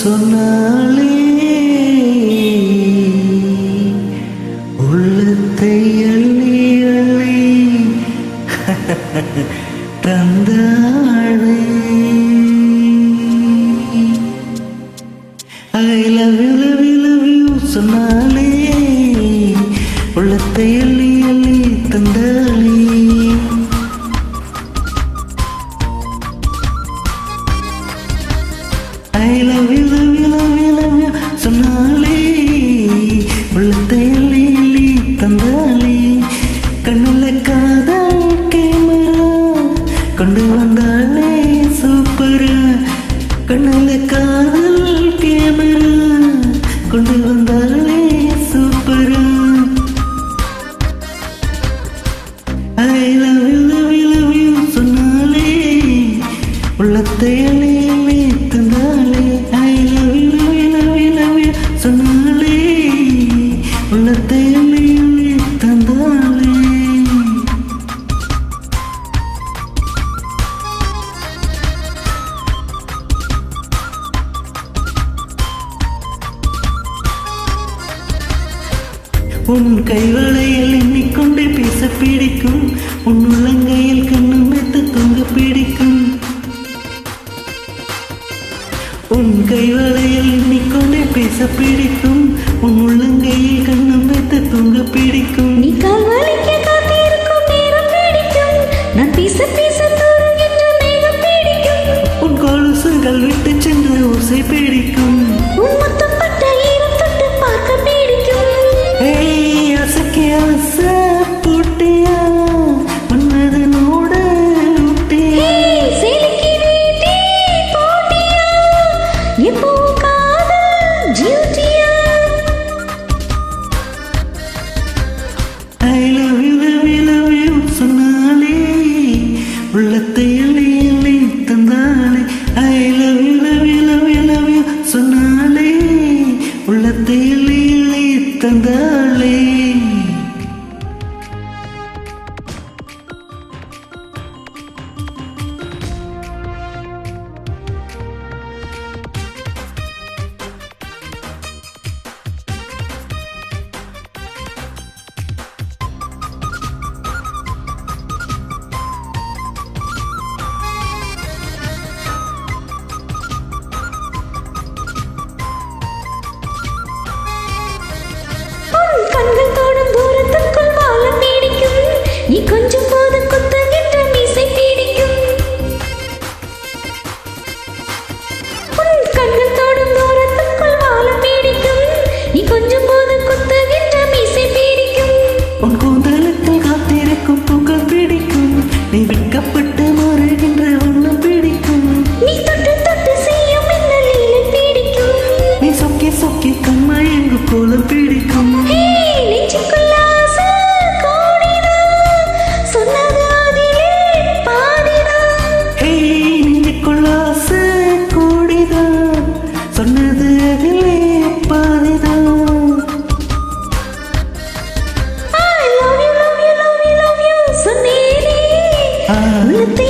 சொன்னாலே உள்ளத்தை அள்ளி அள்ளி தந்தாளே. I love you, love you, love you சொன்னாலே உள்ளத்தை அள்ளி அள்ளி தந்தாளே. I love you, love you, love you, love you சொன்னாலே உள்ளத்தை அள்ளி அள்ளி தந்தாளே. கண்ணுல காதல் கேமரா கொண்டு வந்தாளே சூப்பரா. கண்ணுல காதல் கேமரா கொண்டு வந்தாளே சூப்பரா. I love you, love you, love you சொன்னாலே உள்ளத்தை அள்ளி அள்ளி தந்தாளே. I love you, love you, love you, love you சொன்னாலே உள்ளத்தை அள்ளி அள்ளி தந்தாளே. உன் கைவளையில் எண்ணிக்கொண்டே பேச பிடிக்கும். உன் உள்ளங்கையில் கண்ணும் வைத்து தூங்க பிடிக்கும். உன் கைவளையில் எண்ணிக்கொண்டே பேச பிடிக்கும். உன் உள்ளங்கையில் கண்ணும் வைத்து தூங்க பிடிக்கும். நீ கால்வலிக்க காத்திருக்கும் நேரம் பிடிக்கும். நான் பேச பேச தூருகின்ற மேகம் பிடிக்கும். உன் கொலுசுகள் விட்டு சென்ற ஓசை பிடிக்கும். உன் முத்தம் பட்ட ஈரம் தொட்டு பார்க்க பிடிக்கும். ஏய் அசக்கி ஆசை பூட்டியா மன்னதனோட ஊட்டியா. சேலைக்கு வேட்டி போட்டியா எப்போ காதல் டியூட்டியா. I love you, love you, love you சொன்னாலே உள்ளத்தை அள்ளி அள்ளி தந்தாளே. I love you, love you, love you, love you சொன்னாலே உள்ளத்தை அள்ளி அள்ளி தந்தாளே. கண்கள் தோடும் தூரத்துக்குள் வாழம் நீடிக்கும். நீ கொஞ்சம் போது குத்துகின்ற மீசை பிடிக்கும். உன் கண்கள் தோடும் தூரத்துக்குள் வாழம் நீடிக்கும். நீ கொஞ்சம் போது குத்துகின்ற மீசை பிடிக்கும். உன் கூந்தலுக்குள் காத்திருக்கும் பூக்கள் பிடிக்கும். நீ விற்கப்பட்டு மாறுகின்ற ஒன்றும் பிடிக்கும். நீ தொட்டு தொட்டு செய்யும் மின்னல் இல்லை பிடிக்கும். நீ சொக்கி சொக்கி கண்மயங்கு கோலம் பிடிக்கும். நெஞ்சுக்குள்ள ஆசை கோடிதான். சொன்னது அதிலே பாதிதான். ஏய் நெஞ்சுக்குள்ள ஆசை கோடிதான். சொன்னது அதிலே பாதிதான். I love you, love you, love you, love you சொன்னேனே. உள்ளத்தை